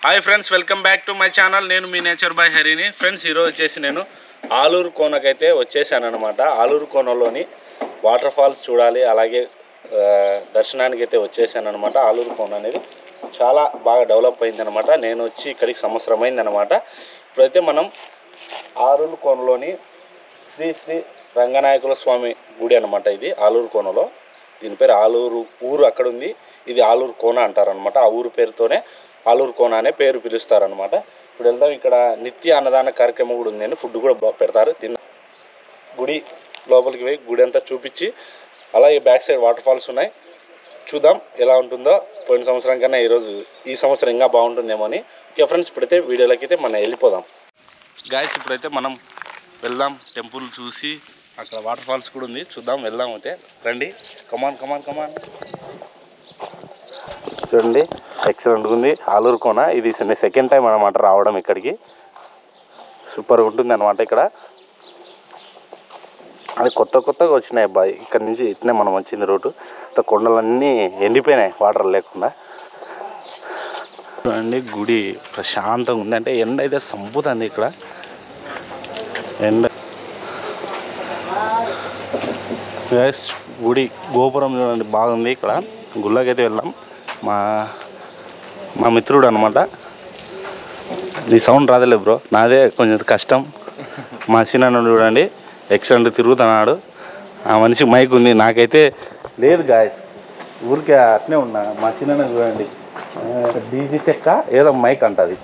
Hi friends, welcome back to my channel. నేను మీ nature bye హరిని. Friends, ఈరోజు వచ్చేసి నేను ఆలూరు కోనకైతే వచ్చేసాను అనమాట. ఆలూరు కోనలోని వాటర్ ఫాల్స్ చూడాలి, అలాగే దర్శనానికి అయితే వచ్చేసాను అనమాట. ఆలూరు కోన అనేది చాలా బాగా డెవలప్ అయిందనమాట. నేను వచ్చి ఇక్కడికి సంవత్సరం అయిందనమాట. ఇప్పుడైతే మనం ఆలూరు కోనలోని శ్రీ శ్రీ రంగనాయకుల స్వామి గుడి అనమాట. ఇది ఆలూరు కోనలో, దీని పేరు ఆలూరు ఊరు అక్కడ ఉంది, ఇది ఆలూరు కోన అంటారనమాట. ఆ ఊరు పేరుతోనే ఆలూరు కోన అనే పేరు పిలుస్తారనమాట. ఇప్పుడు వెళ్దాం. ఇక్కడ నిత్య అన్నదాన కార్యక్రమం కూడా ఉందండి, ఫుడ్ కూడా పెడతారు. గుడి లోపలికి పోయి గుడి అంతా చూపించి, అలాగే బ్యాక్ సైడ్ వాటర్ ఫాల్స్ ఉన్నాయి, చూద్దాం ఎలా ఉంటుందో. పోయిన సంవత్సరం కన్నా ఈ సంవత్సరం ఇంకా బాగుంటుందేమో అని. ఓకే ఫ్రెండ్స్, ఇప్పుడైతే వీడియోలోకి అయితే మనం వెళ్ళిపోదాం. గాయస్, ఇప్పుడైతే మనం వెళ్దాం, టెంపుల్ చూసి అక్కడ వాటర్ ఫాల్స్ కూడా ఉంది, చూద్దాం, వెళ్దాం. అయితే రండి, కమాన్ కమాన్ కమాన్. చూడండి, ఎక్సలెంట్గా ఉంది ఆలూరు కోన. ఇది సెకండ్ టైం అనమాట రావడం ఇక్కడికి. సూపర్గా ఉంటుంది అనమాట. ఇక్కడ అది కొత్తగా వచ్చినాయి అబ్బాయి. ఇక్కడ నుంచి ఇట్నే మనం వచ్చింది రోడ్డు. కొండలన్నీ ఎండిపోయినాయి వాటర్ లేకుండా. చూడండి, గుడి ప్రశాంతంగా ఉంది. అంటే ఎండ అయితే సంపుతుంది ఇక్కడ. ఎండ గుడి గోపురం చూడండి, బాగుంది. ఇక్కడ గుళ్ళకి అయితే వెళ్దాం. మా మిత్రుడు అనమాట. నీ సౌండ్ రాదలే బ్రో, నాదే కొంచెం కష్టం. మా చిన్న చూడండి, ఎక్సలెంట్ తిరుగుతున్నాడు. ఆ మనిషికి మైక్ ఉంది, నాకైతే లేదు గాయస్. ఊరికే అట్నే ఉన్నా. మా చిన్న చూడండి, డీజీ తెక్క ఏదో మైక్ అంటది.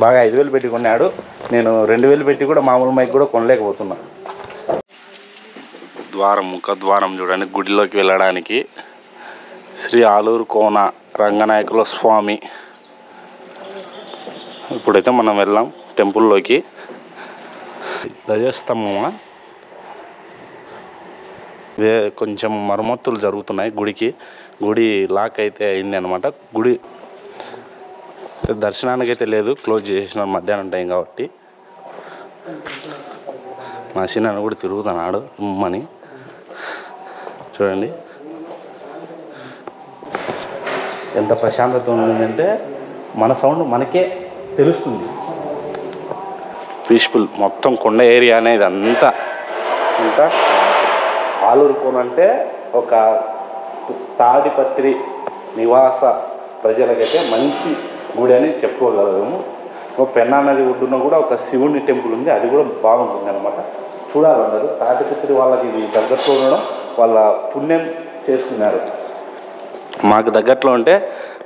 బాగా 5,000 పెట్టి కొన్నాడు. నేను 2,000 పెట్టి కూడా మామూలు మైక్ కూడా కొనలేకపోతున్నా. ముఖద్వారం చూడండి, గుడిలోకి వెళ్ళడానికి. శ్రీ ఆలూరు కోన రంగనాయకుల స్వామి. ఇప్పుడైతే మనం వెళ్దాం టెంపుల్లోకి. ధ్వజస్తంభమా, ఇదే కొంచెం మరమ్మతులు జరుగుతున్నాయి గుడికి. గుడి లాక్ అయితే అయింది అనమాట. గుడి దర్శనానికి అయితే లేదు, క్లోజ్ చేసిన మధ్యాహ్నం టైం కాబట్టి. మా చిన్న కూడా తిరుగుతున్నాడు ఉమ్మని. చూడండి ఎంత ప్రశాంతత ఉందంటే మన సౌండ్ మనకే తెలుస్తుంది. పీస్ఫుల్. మొత్తం కొండ ఏరియా అనేది అంతా ఆలూరు కోన అంటే ఒక తాడిపత్రి నివాస ప్రజలకైతే మంచి గుడి అని చెప్పుకోగలము. ఒక పెన్నా నది ఒడ్డున కూడా ఒక శివుని టెంపుల్ ఉంది, అది కూడా బాగుంటుంది అనమాట. చూడాలన్నారు. తాడిపత్రి వాళ్ళకి ఇది దగ్గరలో ఉండడం వాళ్ళ పుణ్యం చేసుకున్నారు. మాకు దగ్గరలో ఉంటే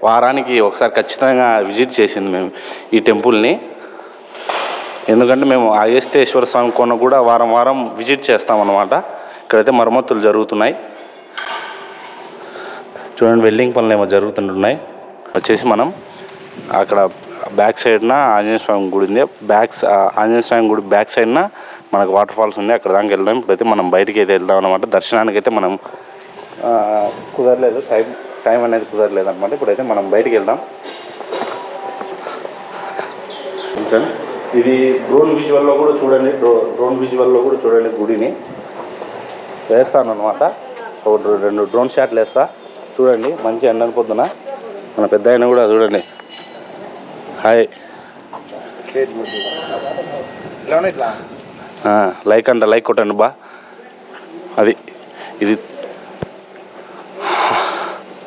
వారానికి ఒకసారి ఖచ్చితంగా విజిట్ చేసింది మేము ఈ టెంపుల్ని. ఎందుకంటే మేము అగస్తేశ్వర స్వామి కోన కూడా వారం విజిట్ చేస్తామన్నమాట. ఇక్కడైతే మరమ్మతులు జరుగుతున్నాయి. చూడండి, వెల్డింగ్ పనులు ఏమో జరుగుతుంటున్నాయి. వచ్చేసి మనం అక్కడ బ్యాక్ సైడ్న ఆంజనేయ స్వామి గుడి ఉంది. ఆంజనేయ స్వామి గుడి బ్యాక్ సైడ్న మనకు వాటర్ ఫాల్స్ ఉంది, అక్కడ దాకా వెళ్దాం. ఇప్పుడైతే మనం బయటికి అయితే వెళ్దాం అనమాట. దర్శనానికి అయితే మనం కుదరలేదు, టైం అనేది కుదరలేదు అనమాట. ఇప్పుడైతే మనం బయటికి వెళ్దాం. ఇది డ్రోన్ విజువల్లో కూడా చూడండి, గుడిని వేస్తాను అనమాట. ఒక 2 డ్రోన్ షాట్లు వేస్తా. చూడండి, మంచి ఎండని పొద్దున మన పెద్ద ఆయన కూడా చూడండి. హాయ్, లైక్ కొట్టండి బా. ఇది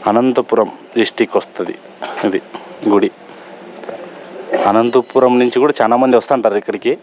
అనంతపురం డిస్టిక్ వస్తుంది ఇది గుడి. అనంతపురం నుంచి కూడా చాలా మంది వస్తుంటారు ఇక్కడికి.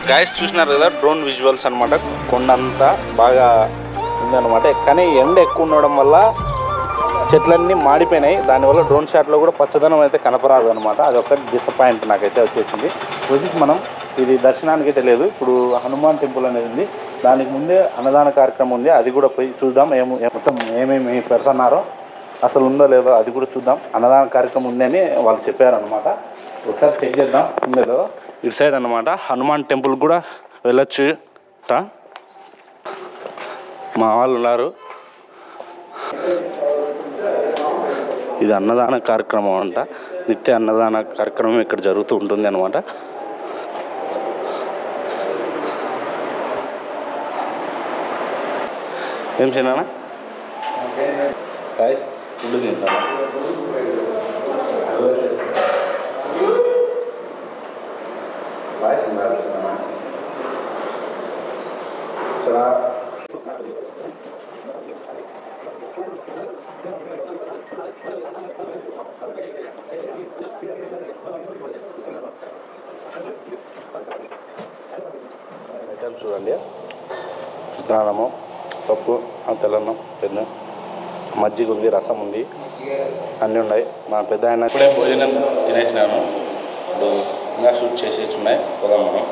గాయస్ చూసినారు కదా డ్రోన్ విజువల్స్ అనమాట. కొండ అంతా బాగా ఉందన్నమాట. కానీ ఎండ ఎక్కువ ఉండడం వల్ల చెట్లన్నీ మాడిపోయినాయి. దానివల్ల డ్రోన్ షాట్లో కూడా పచ్చదనం అయితే కనపరాదు అనమాట. అది ఒక డిసప్పాయింట్ నాకైతే వచ్చేసింది. వచ్చేసి మనం ఇది దర్శనానికి అయితే లేదు. ఇప్పుడు హనుమాన్ టెంపుల్ అనేది ఉంది. దానికి ముందే అన్నదాన కార్యక్రమం ఉంది. అది కూడా పోయి చూద్దాం. మొత్తం ఏమేమి పెడుతున్నారో అసలు ఉందో లేదో అది కూడా చూద్దాం. అన్నదాన కార్యక్రమం ఉందని వాళ్ళు చెప్పారనమాట. ఒకసారి చెక్ చేద్దాం ఉందో. ఇటు సైడ్ అనమాట హనుమాన్ టెంపుల్ కూడా వెళ్ళొచ్చు. మా వాళ్ళు ఉన్నారు. ఇది అన్నదాన కార్యక్రమం అంట. నిత్య అన్నదాన కార్యక్రమం ఇక్కడ జరుగుతూ ఉంటుంది అనమాట. ఏం చేయనా ఫుడ్ తింటాను. ఐటమ్స్ చూడండి. దానము, పప్పు, తెల్లన్నం, పెద్ద మజ్జిగ ఉంది, రసం ఉంది, అన్నీ ఉన్నాయి. మా పెద్ద ఆయన ఇప్పుడే భోజనం తినేసినాను. ఇప్పుడు ఇంకా షూట్ చేసేసి ఉన్నాయి. పోదాం మనం.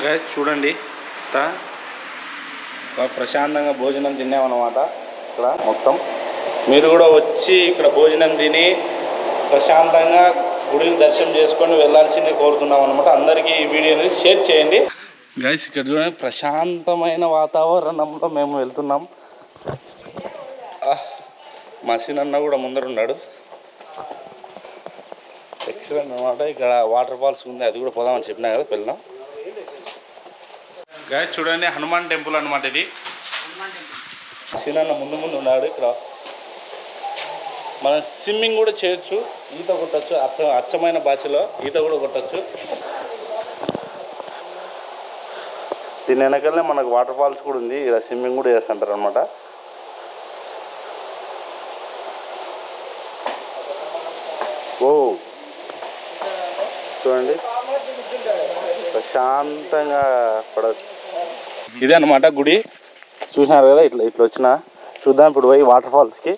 గైస్ చూడండి, ప్రశాంతంగా భోజనం తిన్నామన్నమాట. ఇక్కడ మొత్తం మీరు కూడా వచ్చి ఇక్కడ భోజనం తిని ప్రశాంతంగా గుడిని దర్శనం చేసుకొని వెళ్ళాల్సిందే కోరుతున్నాం అనమాట. అందరికీ ఈ వీడియోని షేర్ చేయండి. గైస్ ఇక్కడ చూడండి, ప్రశాంతమైన వాతావరణంలో మేము వెళ్తున్నాం. మా సీనన్న కూడా ముందరున్నాడు. ఎక్సలెంట్ అనమాట. ఇక్కడ వాటర్ ఫాల్స్ ఉంది, అది కూడా పోదామని చెప్పినా కదా, వెళ్దాం. గైస్ చూడండి, హనుమాన్ టెంపుల్ అనమాట ఇది. సీనన్న ముందు ఉన్నాడు. ఇక్కడ మనం స్విమ్మింగ్ కూడా చేయొచ్చు, ఈత కొట్టచ్చు. అచ్చమైన భాషలో ఈత కూడా కొట్టచ్చు. దీని వెనకలనే మనకు వాటర్ ఫాల్స్ కూడా ఉంది. ఇక్కడ స్విమ్మింగ్ కూడా చేస్తుంటారు అనమాట. ఓ చూడండి, ప్రశాంతంగా పడవచ్చు. ఇదే అనమాట గుడి. చూసినారు కదా, ఇట్లా వచ్చిన చూద్దాం. ఇప్పుడు పోయి వాటర్ ఫాల్స్కి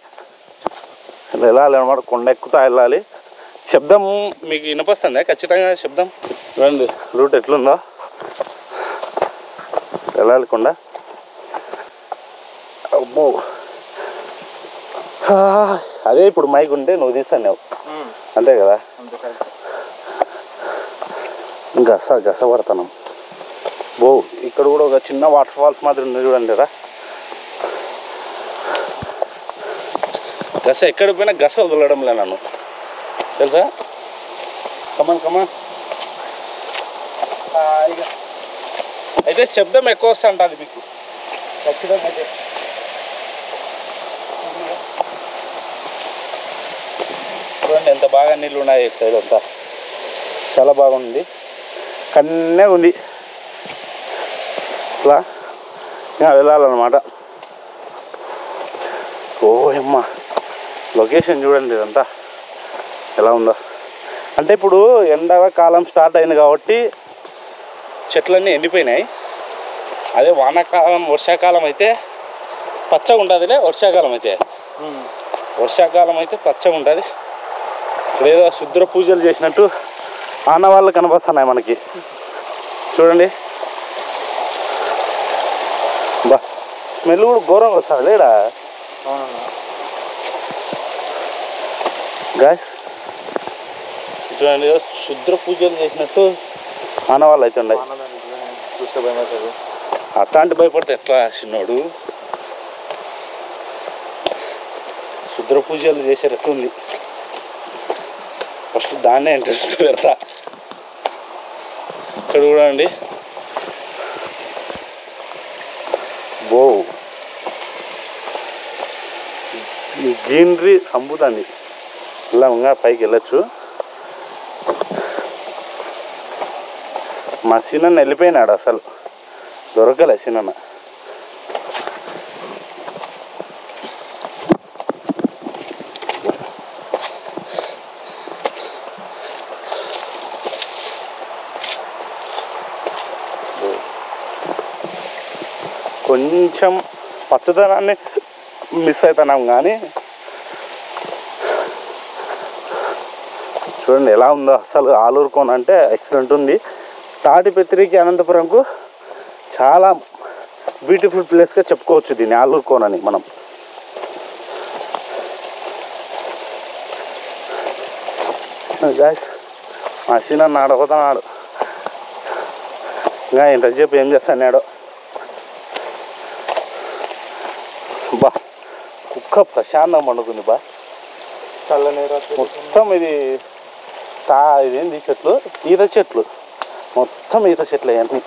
వెళ్ళాలి అనమాట. కొండ ఎక్కుతా వెళ్ళాలి. శబ్దం మీకు వినిపిస్తుందా? ఖచ్చితంగా శబ్దం. చూడండి రూట్ ఎట్లుందో. వెళ్ళాలి కొండ. అమ్మో, అదే ఇప్పుడు మైక్ ఉంటే నువ్వు తీస్తాను అంతే కదా. గస పడతాం. బో ఇక్కడ కూడా ఒక చిన్న వాటర్ ఫాల్స్ మాత్రం ఉంది చూడండి రా. గస ఎక్కడ పోయినా గస వదలడంలే నన్ను, తెలుసా. కమాన్ అయితే శబ్దం ఎక్కువ వస్తా ఉంటుంది మీకు ఖచ్చితంగా. అయితే చూడండి ఎంత బాగా నీళ్ళు ఉన్నాయి. ఈ సైడ్ అంతా చాలా బాగుంది. కన్నే ఉంది. ఇట్లా వెళ్ళాలన్నమాట. ఓ అమ్మ, లొకేషన్ చూడండి ఇదంతా ఎలా ఉందో. అంటే ఇప్పుడు ఎండాకాలం స్టార్ట్ అయింది కాబట్టి చెట్లన్నీ ఎండిపోయినాయి. అదే వానాకాలం వర్షాకాలం అయితే పచ్చగా ఉంటుందిలే. వర్షాకాలం అయితే పచ్చగా ఉంటుంది. ఇక్కడ ఏదో శుద్ర పూజలు చేసినట్టు ఆనవాళ్ళు కనపస్తున్నాయి మనకి. చూడండి బా, స్మెల్ కూడా ఘోరంగా వస్తుంది లేడా గాయస్. చూడండి శుద్ర పూజలు చేసినట్టు ఆనవాళ్ళు అయితే ఉన్నాయి. చూస్తే భయమవుతుంది. అట్లాంటి భయపడితే ఎట్లా చిన్నోడు. శుద్ర పూజలు చేసేటట్టుంది. ఫస్ట్ దాన్నే ఇంట్రెస్ట్ పెడతా. ఇక్కడ కూడా అండి బో గ్రీనరీ సంపుతుంది. ఇలా ఇంకా పైకి వెళ్ళచ్చు. మా సీనన్న వెళ్ళిపోయినాడు, అసలు దొరకలే సీనన్న. కొంచెం పచ్చదనాన్ని మిస్ అవుతున్నాం కానీ చూడండి ఎలా ఉందో అసలు ఆలూరు కోన అంటే ఎక్సలెంట్ ఉంది. తాటిపత్రికి అనంతపురంకు చాలా బ్యూటిఫుల్ ప్లేస్గా చెప్పుకోవచ్చు దీన్ని ఆలూరు కోనని మనం. గాయస్ మా సీనన్న ఆడపోతున్నాడు. ఇంకా ఎంతసేపు ఏం చేస్తాడు బా. కుక్క ప్రశాంతంగా పండుతుంది బా. చల్లనీరు మొత్తం ఇది ఇదేంటి చెట్లు, ఈత చెట్లు, మొత్తం ఈత చెట్లు అవన్నీ.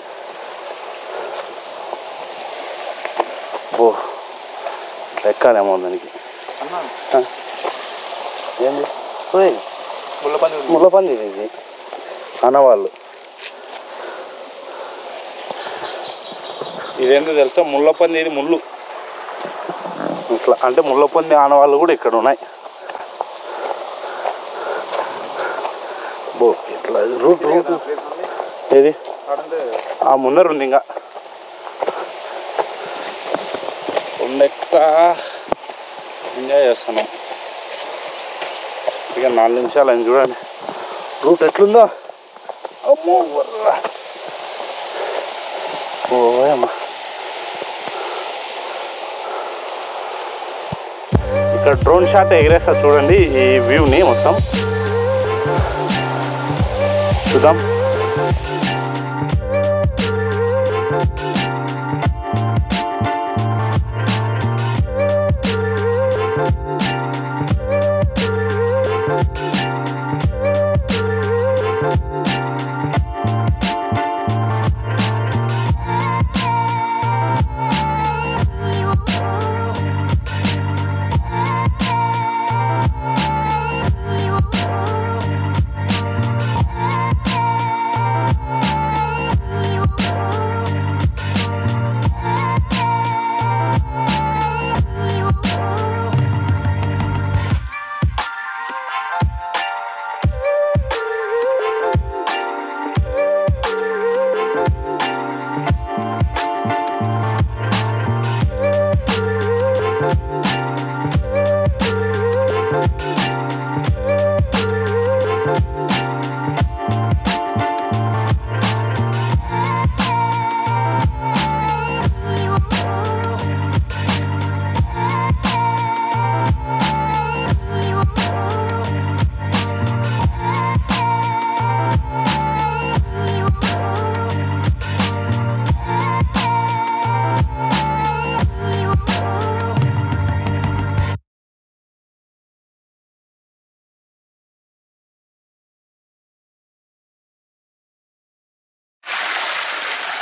ఓ ఎక్కాలేమో దానికి. ఏంది ముళ్ళపంది ఇది అన్నవాళ్ళు. ఇదేంటో తెలుసా, ముళ్ళపంది. ఇది ముళ్ళు ఇట్లా అంటే ముళ్ళపంది ఆనవాళ్ళు కూడా ఇక్కడ ఉన్నాయి. బో ఇట్లా రూట్ ఏది ఆ ముందర ఉంది. ఇంకా ఎంజాయ్ చేస్తున్నాం. ఇక 4 నిమిషాలు అని చూడండి రూట్ ఎట్లుందో. అమ్మో ఓయమ్మా. ఇక్కడ డ్రోన్ షాట్ ఎగిరేస్తా చూడండి ఈ వ్యూని మొత్తం చూద్దాం.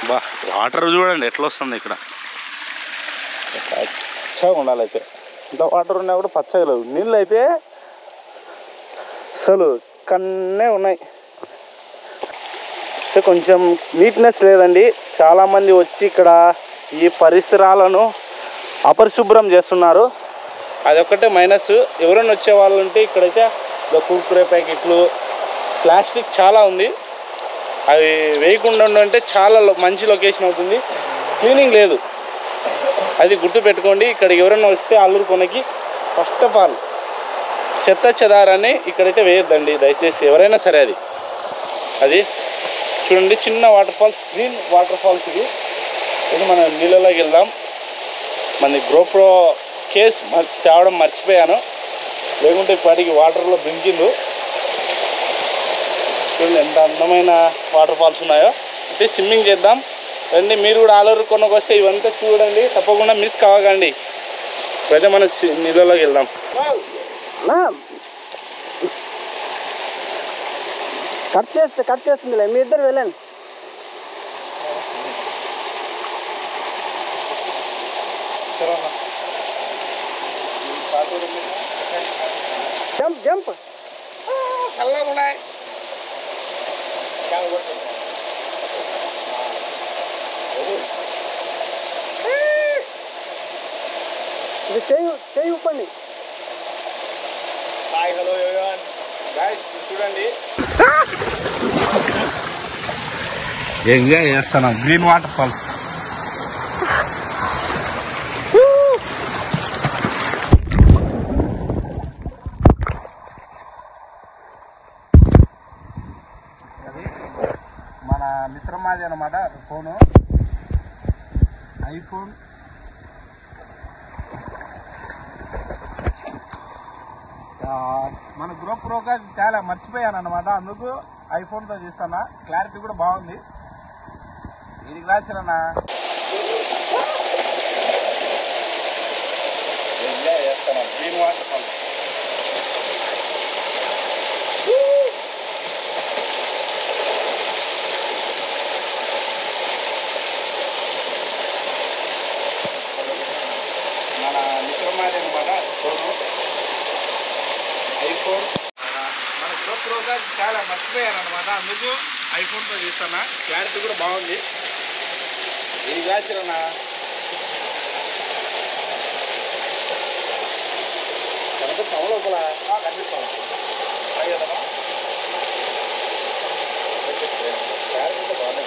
బా వాటర్ చూడండి ఎట్లా వస్తుంది. ఇక్కడ పచ్చగా ఉండాలి. అయితే ఇంత వాటర్ ఉన్నా కూడా పచ్చగా లేవు. నీళ్ళు అయితే అసలు కన్నే ఉన్నాయి. కొంచెం నీట్నెస్ లేదండి. చాలామంది వచ్చి ఇక్కడ ఈ పరిసరాలను అపరిశుభ్రం చేస్తున్నారు. అదొక్కటే మైనస్. ఎవరైనా వచ్చే వాళ్ళు ఉంటే ఇక్కడైతే కుర్కురే ప్యాకెట్లు, ప్లాస్టిక్ చాలా ఉంది. అవి వేయకుండా ఉంటే చాలా మంచి లొకేషన్ అవుతుంది. క్లీనింగ్ లేదు, అది గుర్తుపెట్టుకోండి. ఇక్కడికి ఎవరైనా వస్తే ఆలూరు కోనకి ఫస్ట్ ఆఫ్ ఆల్ చెత్త చెదారాన్ని ఇక్కడైతే వేయొద్దండి దయచేసి ఎవరైనా సరే. అది చూడండి చిన్న waterfalls, green waterfalls. ఇది మనం నీళ్ళలోకి వెళ్దాం. మన గ్రోప్రో కేస్ తేవడం మర్చిపోయాను, లేకుంటే ఇప్పటికి వాటర్లో దుంకిండు. చూడండి ఎంత అందమైన వాటర్ ఫాల్స్ ఉన్నాయో. అయితే స్విమ్మింగ్ చేద్దాం రండి. మీరు కూడా ఆలూరు కోనకు వస్తే ఇవంతా చూడండి, తప్పకుండా మిస్ కావకండి. ఇప్పుడైతే మనం నీళ్ళలోకి వెళ్దాం. కట్ చేస్తుందిలే, మీ ఇద్దరు వెళ్ళండి. జంప్ జంప్ చల్లగా ఉన్నాయి. ఇది చేయి ఊపండి. Hi hello everyone. గైస్ చూడండి ఎంజాయ్ చేస్తున్నాం గ్రీన్ వాటర్ ఫాల్స్. మాది అనమాట ఫోను, ఐఫోన్ మన గ్రూప్ ప్రోగా చాలా మర్చిపోయాను అనమాట, అందుకు ఐఫోన్తో తీస్తానా. క్లారిటీ కూడా బాగుంది. ఇది రాసిరన్నా ఎంజాయ్ చేస్తాను. గ్రీన్ వాటర్ ఫాల్ మన మిత్రమాది అనమాట ఫోను, ఐఫోన్. మన గ్రూప్ ప్రోగా చాలా మర్చిపోయాను అనమాట, అందుకు ఐఫోన్తో తీస్తానా. క్లారిటీ కూడా బాగుంది. ఇది రాసిరన్నా కనిపిస్తాము లోపల, కనిపిస్తాము కదమ్మా. క్లారిటీ కూడా బాగుంది.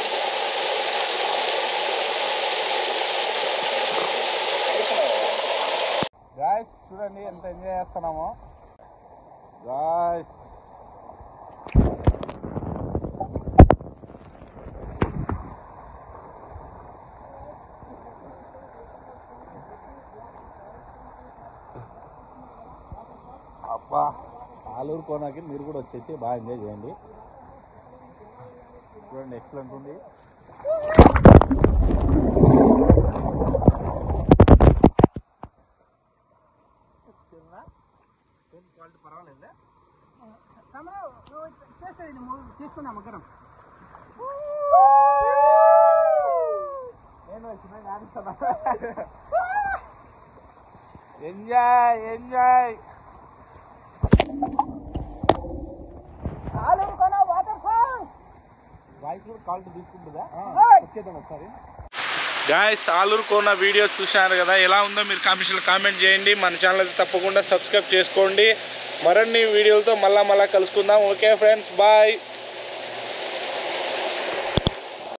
గాయ్స్ చూడండి ఎంత ఎంజాయ్ చేస్తున్నామో గాయ్స్. అబ్బా, ఆలూరు కోనకి మీరు కూడా వచ్చేసి బాగా ఎంజాయ్ చేయండి. చూడండి ఎక్సలెంట్ ఉంది. క్వాలిటీ పర్వాలేదు. తీసుకున్నా మగ్గరం నేను వచ్చిన ఎంజాయ్ ఎంజాయ్. వాయిస్ కూడా క్వాలిటీ తీసుకుంటుందా? వచ్చేద్దాం ఒకసారి. గాయ్స్ ఆలూరు కోన వీడియో చూశారు కదా, ఎలా ఉందో మీరు కామెంట్ చేయండి. మన ఛానల్ తప్పకుండా సబ్స్క్రైబ్ చేసుకోండి. మరిన్ని వీడియోలతో మళ్ళా కలుసుకుందాం. Okay friends, bye.